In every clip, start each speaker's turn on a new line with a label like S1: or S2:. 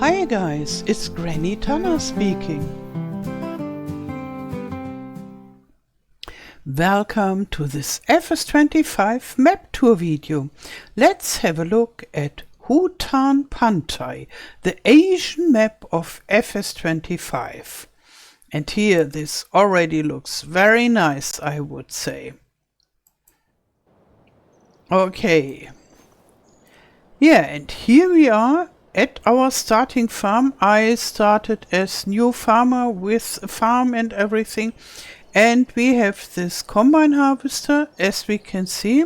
S1: Hi guys, it's Granny Tana speaking. Welcome to this FS25 map tour video. Let's have a look at Hutan Pantai, the Asian map of FS25. And here this already looks very nice, I would say. Okay. Yeah, and here we are at our starting farm. I started as new farmer with a farm and everything. And we have this combine harvester, as we can see.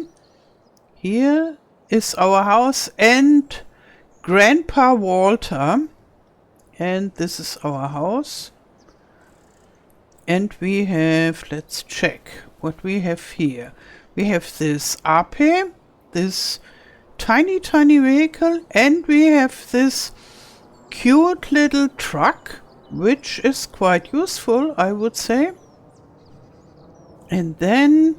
S1: Here is our house and Grandpa Walter. And this is our house. And we have, let's check what we have here. We have this Ape, this tiny vehicle, and we have this cute little truck, which is quite useful, I would say. And then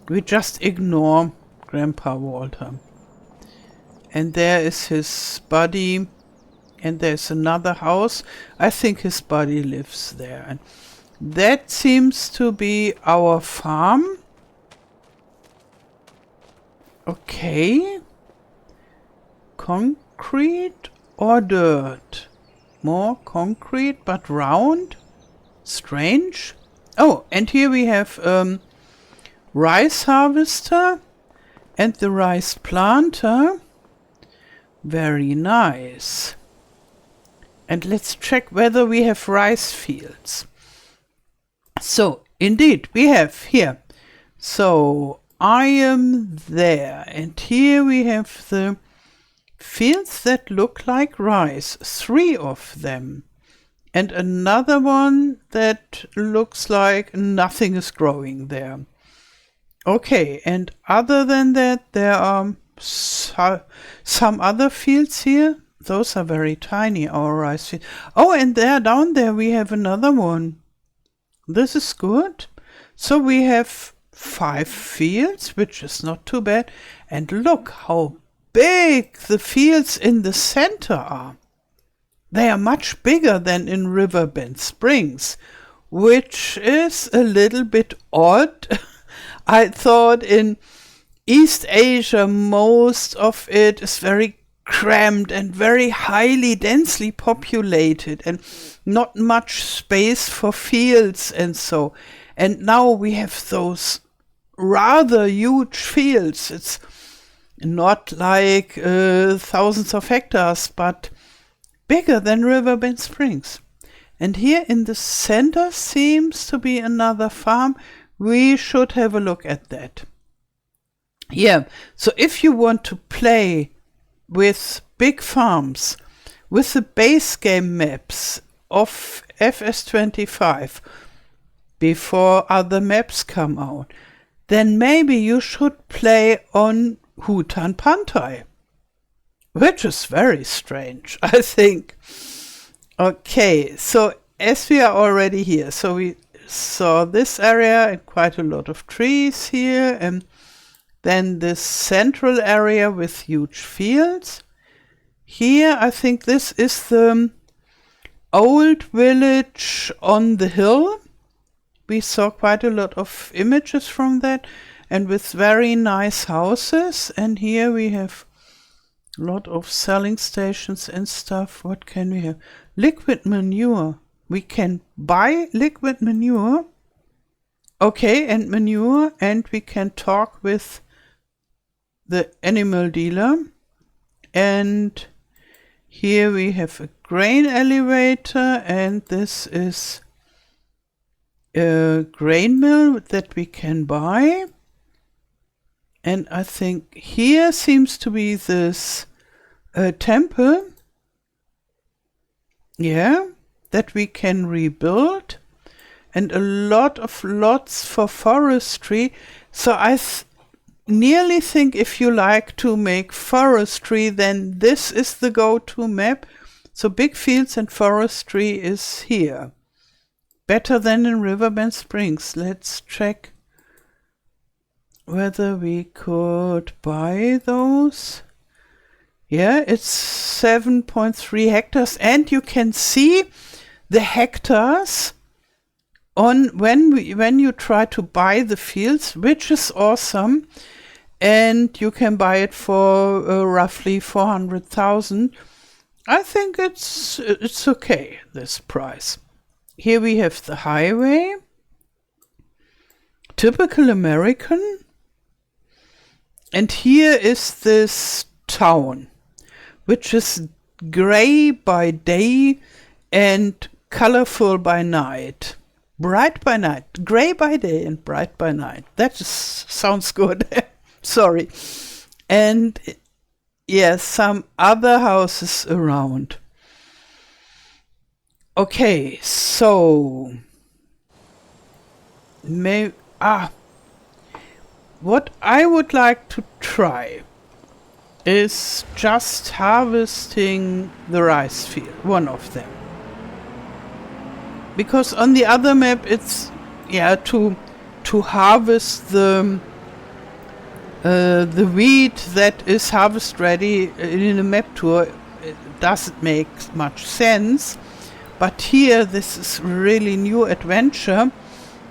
S1: we just ignore Grandpa Walter. And there is his buddy, and there's another house. I think his buddy lives there. And that seems to be our farm. Okay. Concrete or dirt? More concrete but round. Strange. Oh, and here we have rice harvester and the rice planter. Very nice. And let's check whether we have rice fields. So, indeed, we have here. So, I am there. And here we have the fields that look like rice. 3 of them. And another one that looks like nothing is growing there. Okay, and other than that, there are some other fields here. Those are very tiny, our rice fields. Oh, and there, down there, we have another one. This is good. So we have 5 fields, which is not too bad. And look how big the fields in the center are. They are much bigger than in Riverbend Springs, which is a little bit odd. I thought in East Asia most of it is very crammed and very highly densely populated and not much space for fields and so. And now we have those rather huge fields. It's not like thousands of hectares, but bigger than Riverbend Springs. And here in the center seems to be another farm. We should have a look at that. Yeah, so if you want to play with big farms, with the base game maps of FS25 before other maps come out, then maybe you should play on Hutan Pantai, which is very strange, I think. Okay, so as we are already here, so we saw this area and quite a lot of trees here, and then this central area with huge fields. Here, I think this is the old village on the hill. We saw quite a lot of images from that, and with very nice houses. And here we have a lot of selling stations and stuff. What can we have? Liquid manure. We can buy liquid manure. Okay, and manure, and we can talk with the animal dealer. And here we have a grain elevator, and this is a grain mill that we can buy. And I think here seems to be this temple. Yeah, that we can rebuild. And a lot of lots for forestry. So I nearly think if you like to make forestry, then this is the go-to map. So big fields and forestry is here. Better than in Riverbend Springs. Let's check whether we could buy those. Yeah, it's 7.3 hectares, and you can see the hectares on when you try to buy the fields, which is awesome. And you can buy it for roughly 400,000. I think it's okay, this price. Here we have the highway, typical American, and here is this town, which is gray by day and colorful by night. Bright by night, gray by day and bright by night. That just sounds good. Sorry. And yes, some other houses around. Okay, so what I would like to try is just harvesting the rice field, one of them. Because on the other map it's to harvest the wheat that is harvest ready in a map tour. It doesn't make much sense, but here this is really new adventure,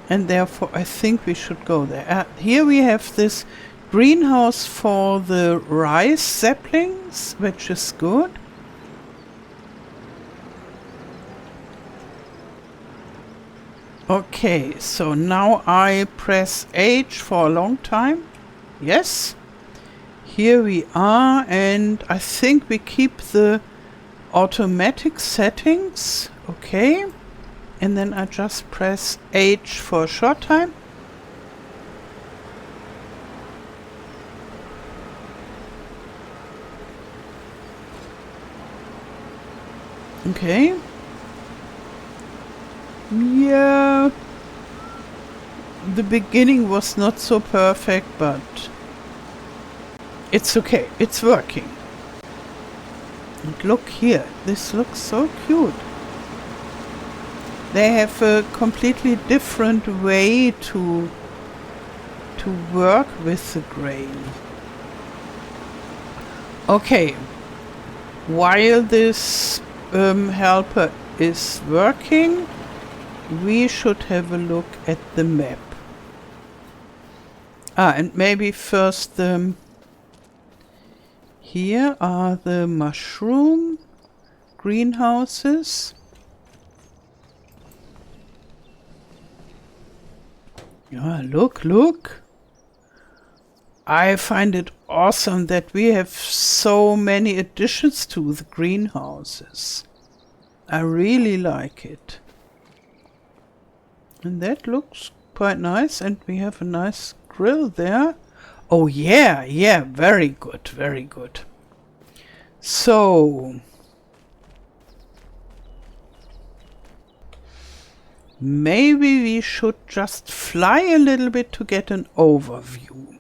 S1: and therefore I think we should go there. Here we have this greenhouse for the rice saplings, which is good. Okay, so now I press H for a long time. Yes, here we are, and I think we keep the automatic settings. Okay, and then I just press H for a short time. Okay. Yeah, the beginning was not so perfect, but it's okay, it's working. And look here, this looks so cute. They have a completely different way to work with the grain. Okay, while this helper is working, we should have a look at the map. And maybe first here are the mushroom greenhouses. Yeah, look. I find it awesome that we have so many additions to the greenhouses. I really like it. And that looks quite nice, and we have a nice grill there. Oh yeah, very good. So maybe we should just fly a little bit to get an overview.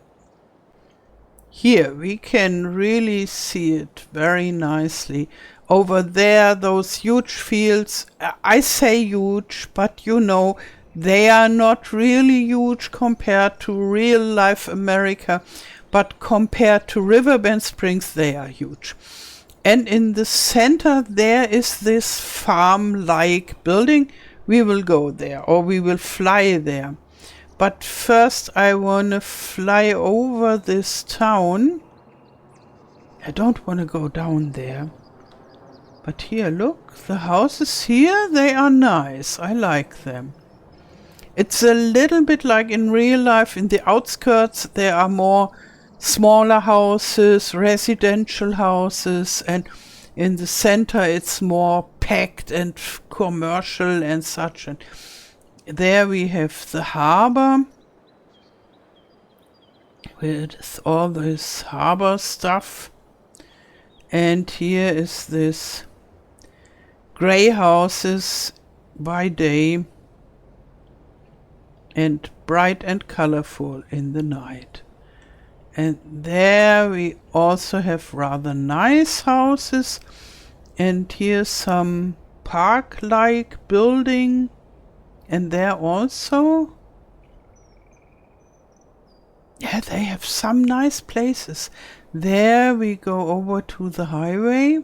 S1: Here we can really see it very nicely. Over there, those huge fields, I say huge, but you know, they are not really huge compared to real life America, but compared to Riverbend Springs, they are huge. And in the center, there is this farm-like building. We will go there, or we will fly there. But first, I want to fly over this town. I don't want to go down there. But here, look, the houses here, they are nice. I like them. It's a little bit like in real life. In the outskirts, there are more smaller houses, residential houses, and in the center, it's more packed and commercial and such. And there we have the harbor with all this harbor stuff. And here is this gray houses by day and bright and colorful in the night. And there we also have rather nice houses, and here's some park-like building, and there also, Yeah, they have some nice places. There we go over to the highway.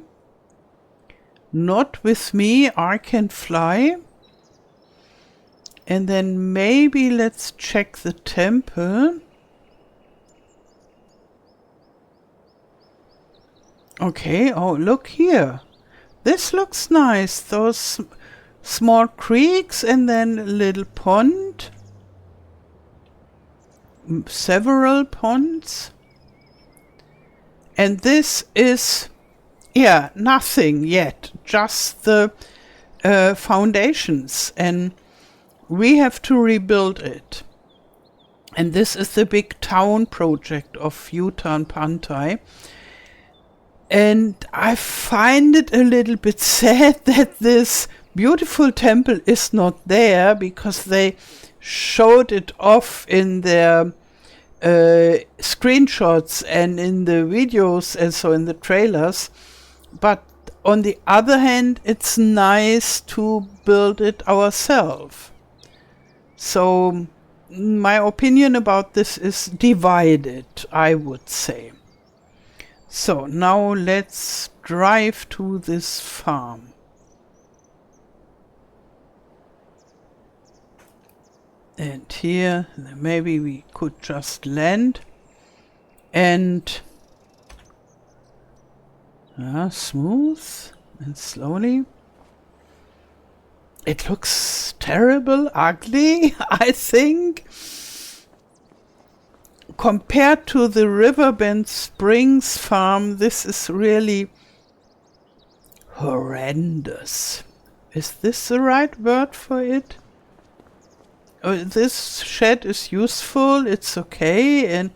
S1: Not with me, I can fly. And then maybe let's check the temple. Okay, oh, look here. This looks nice. Those small creeks and then a little pond. Several ponds. And this is, yeah, nothing yet. Just the foundations. And we have to rebuild it. And this is the big town project of Hutan Pantai. And I find it a little bit sad that this beautiful temple is not there, because they showed it off in their screenshots and in the videos and so in the trailers. But on the other hand, it's nice to build it ourselves. So my opinion about this is divided, I would say. So now let's drive to this farm. And here maybe we could just land and smooth and slowly. It looks terrible, ugly, I think. Compared to the Riverbend Springs farm, this is really horrendous. Is this the right word for it? This shed is useful, it's okay, and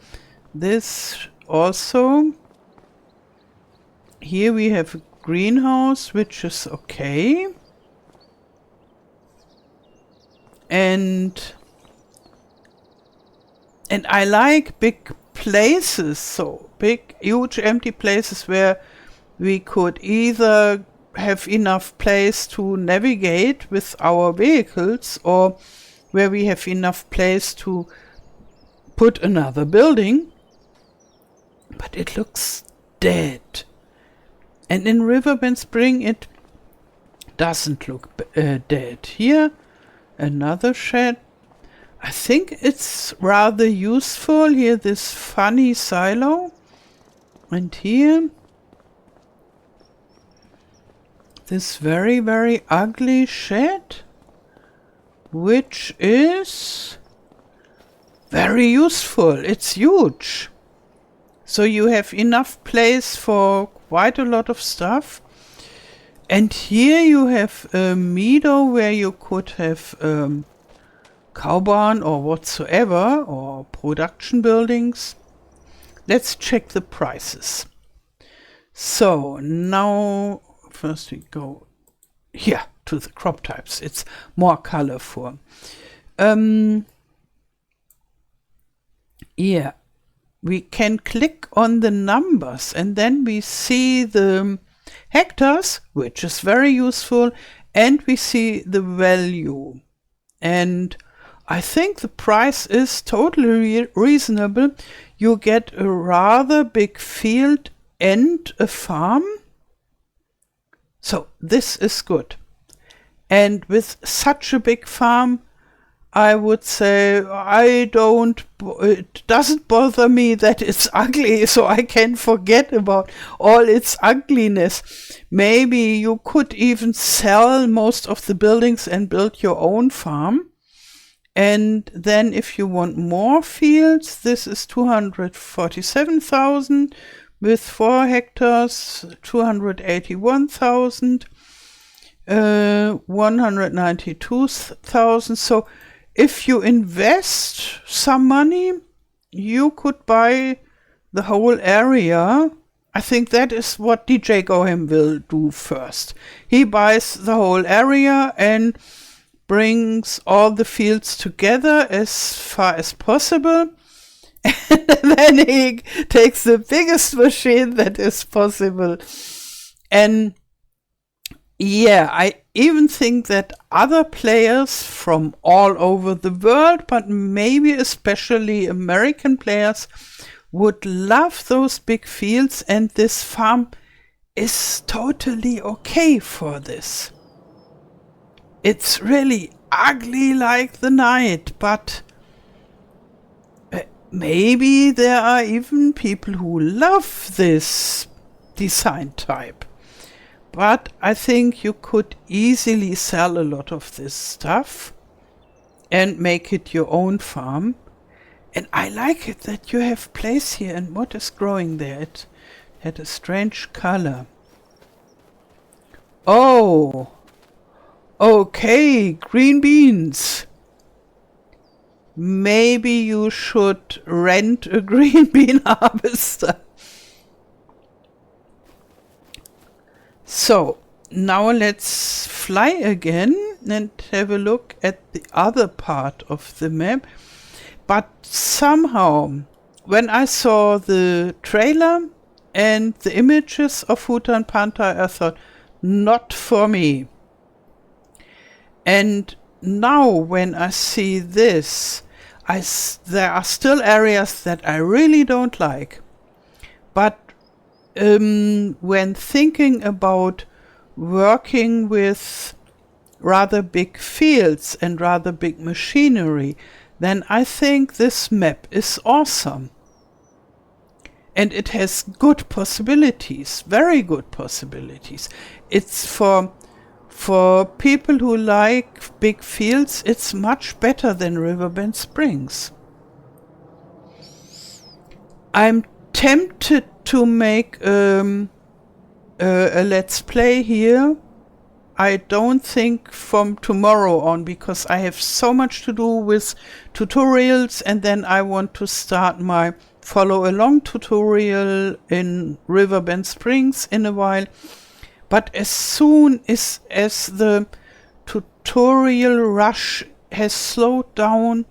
S1: this also. Here we have a greenhouse, which is okay. And I like big places, so big, huge empty places where we could either have enough place to navigate with our vehicles, or where we have enough place to put another building. But it looks dead. And in Riverbend Spring it doesn't look dead. Here, another shed. I think it's rather useful. Here, this funny silo. And here, this very, very ugly shed, which is very useful. It's huge. So you have enough place for quite a lot of stuff. And here you have a meadow where you could have cow barn or whatsoever, or production buildings. Let's check the prices. So now first we go here to the crop types. It's more colorful. Yeah, we can click on the numbers and then we see the hectares, which is very useful, and we see the value. And I think the price is totally reasonable. You get a rather big field and a farm. So this is good. And with such a big farm, I would say it doesn't bother me that it's ugly, so I can forget about all its ugliness. Maybe you could even sell most of the buildings and build your own farm. And then if you want more fields, this is 247,000. With 4 hectares, 281,000. 192,000. So if you invest some money, you could buy the whole area. I think that is what DJ Gohem will do first. He buys the whole area and brings all the fields together as far as possible. And then he takes the biggest machine that is possible. And yeah, even think that other players from all over the world, but maybe especially American players, would love those big fields, and this farm is totally okay for this. It's really ugly like the night, but maybe there are even people who love this design type. But I think you could easily sell a lot of this stuff and make it your own farm. And I like it that you have place here. And what is growing there? It had a strange color. Oh, okay, green beans. Maybe you should rent a green bean harvester. So, now let's fly again and have a look at the other part of the map. But somehow, when I saw the trailer and the images of Hutan Pantai, I thought, not for me. And now when I see this, there are still areas that I really don't like. But when thinking about working with rather big fields and rather big machinery, then I think this map is awesome. And it has good possibilities, very good possibilities. It's for people who like big fields, it's much better than Riverbend Springs. I'm tempted to make a let's play here. I don't think from tomorrow on, because I have so much to do with tutorials, and then I want to start my follow along tutorial in Riverbend Springs in a while. But as soon as the tutorial rush has slowed down,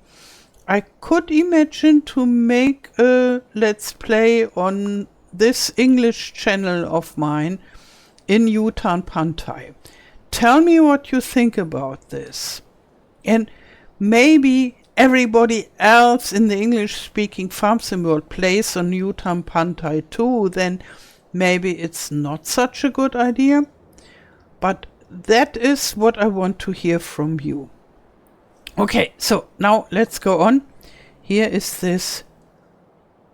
S1: I could imagine to make a let's play on this English channel of mine in Hutan Pantai. Tell me what you think about this. And maybe everybody else in the English-speaking farm sim world plays on Hutan Pantai too, then maybe it's not such a good idea. But that is what I want to hear from you. Okay, so now let's go on. Here is this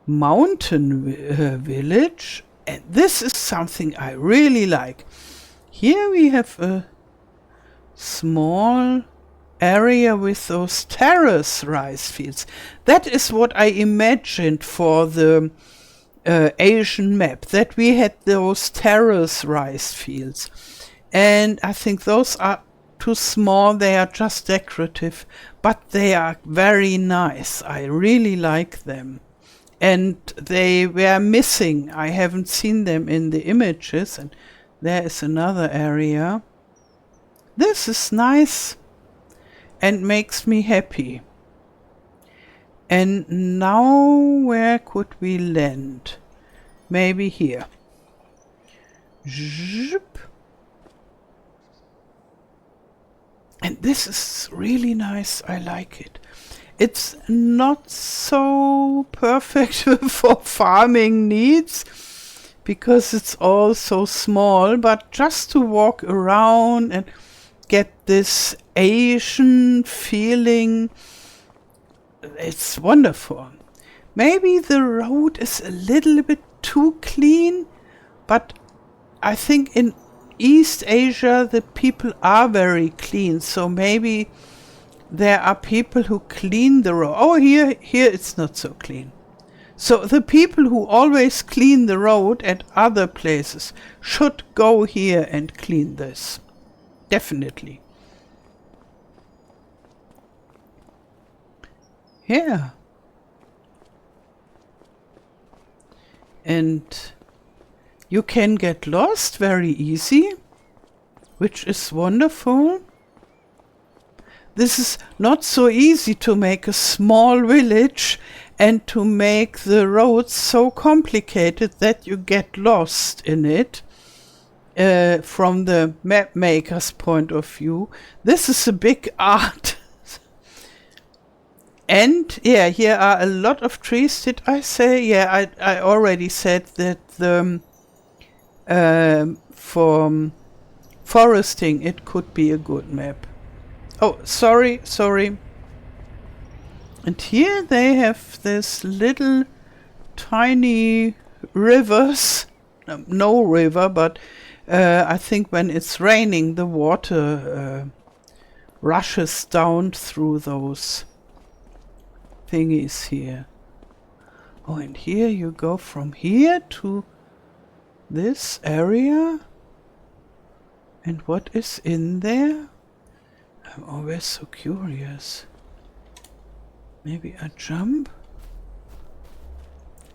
S1: mountain village, and this is something I really like. Here we have a small area with those terrace rice fields. That is what I imagined for the Asian map, that we had those terrace rice fields. And I think those are too small, they are just decorative, but they are very nice. I really like them. And they were missing. I haven't seen them in the images. And there is another area. This is nice and makes me happy. And now where could we land? Maybe here. Zip. And this is really nice. I like it. It's not so perfect for farming needs because it's all so small, but just to walk around and get this Asian feeling, it's wonderful. Maybe the road is a little bit too clean, but I think in East Asia the people are very clean, so maybe there are people who clean the road. Oh, here it's not so clean. So the people who always clean the road at other places should go here and clean this. Definitely. Yeah. And you can get lost very easy, which is wonderful. This is not so easy to make a small village and to make the roads so complicated that you get lost in it. from the map maker's point of view. This is a big art. And yeah, here are a lot of trees. Did I say? Yeah, I already said that the for foresting it could be a good map. Oh, sorry. And here they have this little tiny rivers. No river, but I think when it's raining, the water rushes down through those thingies here. Oh, and here you go from here to this area. And what is in there? I'm always so curious. Maybe I jump?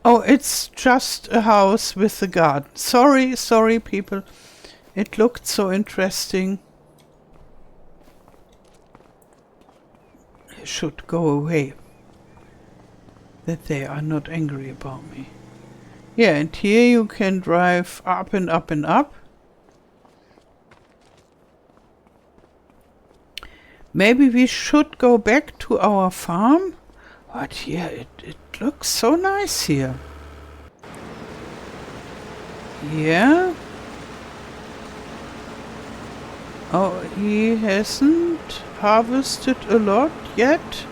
S1: Oh, it's just a house with a garden. Sorry, people. It looked so interesting. I should go away. That they are not angry about me. Yeah, and here you can drive up and up and up. Maybe we should go back to our farm. But yeah, it looks so nice here. Yeah. Oh, he hasn't harvested a lot yet.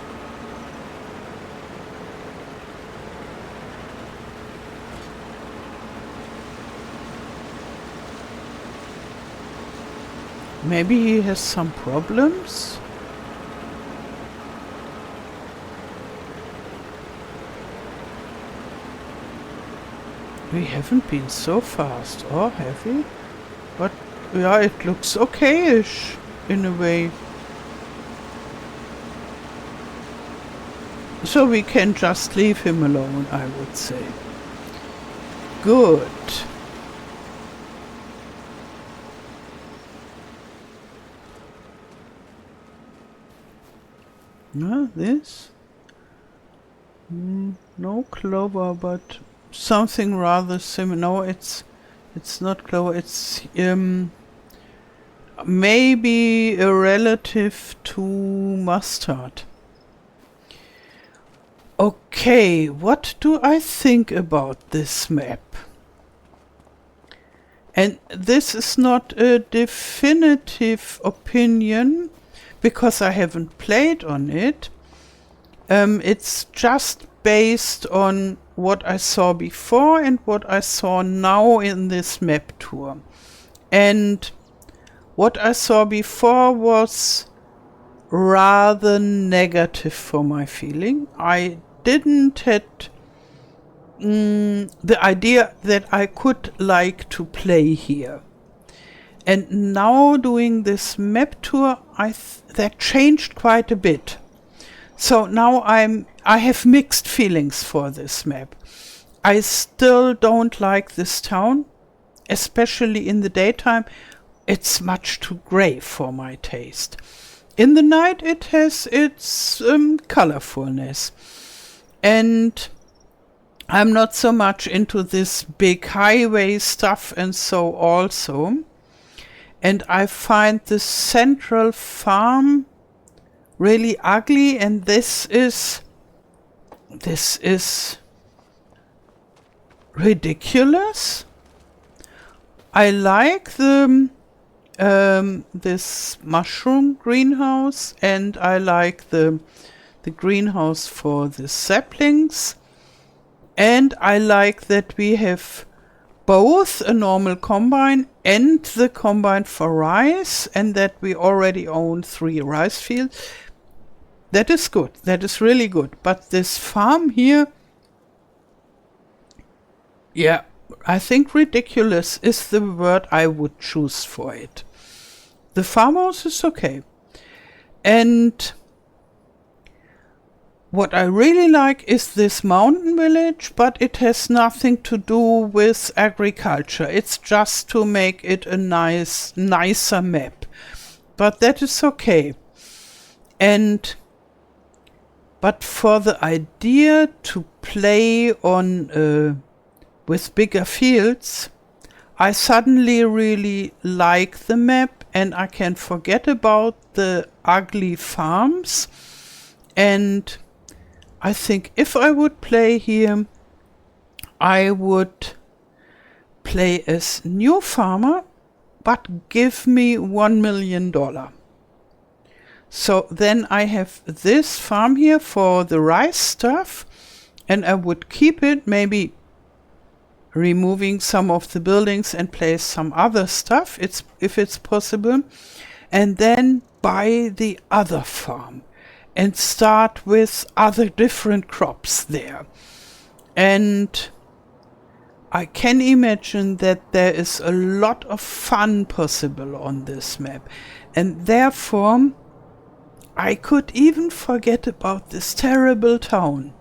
S1: Maybe he has some problems. We haven't been so fast, or have we? But yeah, it looks okay-ish in a way. So we can just leave him alone, I would say. Good. This? No clover, but something rather similar. No, it's not clover. It's maybe a relative to mustard. Okay, what do I think about this map? And this is not a definitive opinion, because I haven't played on it. It's just based on what I saw before and what I saw now in this map tour. And what I saw before was rather negative for my feeling. I didn't had the idea that I could like to play here. And now doing this map tour, that changed quite a bit. So now I have mixed feelings for this map. I still don't like this town, especially in the daytime. It's much too grey for my taste. In the night it has its colorfulness. And I'm not so much into this big highway stuff and so also. And I find the central farm really ugly, and this is ridiculous. I like the this mushroom greenhouse, and I like the greenhouse for the saplings, and I like that we have both a normal combine and the combine for rice, and that we already own 3 rice fields. That is good. That is really good. But this farm here, yeah, I think ridiculous is the word I would choose for it. The farmhouse is okay. And what I really like is this mountain village, but it has nothing to do with agriculture. It's just to make it a nicer map. But that is okay. But for the idea to play on with bigger fields, I suddenly really like the map and I can forget about the ugly farms. And I think if I would play here, I would play as new farmer, but give me $1 million. So then I have this farm here for the rice stuff, and I would keep it, maybe removing some of the buildings and place some other stuff, if it's possible, and then buy the other farm and start with other different crops there. And I can imagine that there is a lot of fun possible on this map, and therefore I could even forget about this terrible town,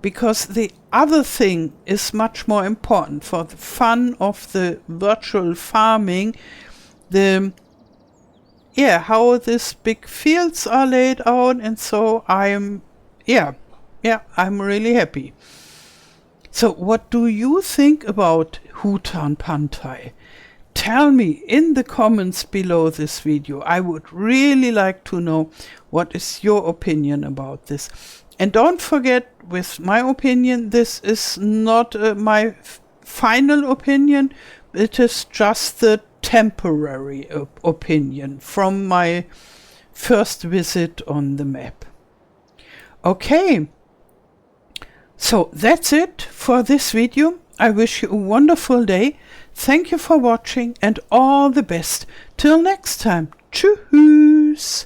S1: because the other thing is much more important for the fun of the virtual farming. How these big fields are laid out, and so I'm really happy. So what do you think about Hutan Pantai? Tell me in the comments below this video. I would really like to know what is your opinion about this. And don't forget, with my opinion, this is not my final opinion. It is just the temporary opinion from my first visit on the map. Okay. So that's it for this video. I wish you a wonderful day. Thank you for watching and all the best. Till next time. Tschüss.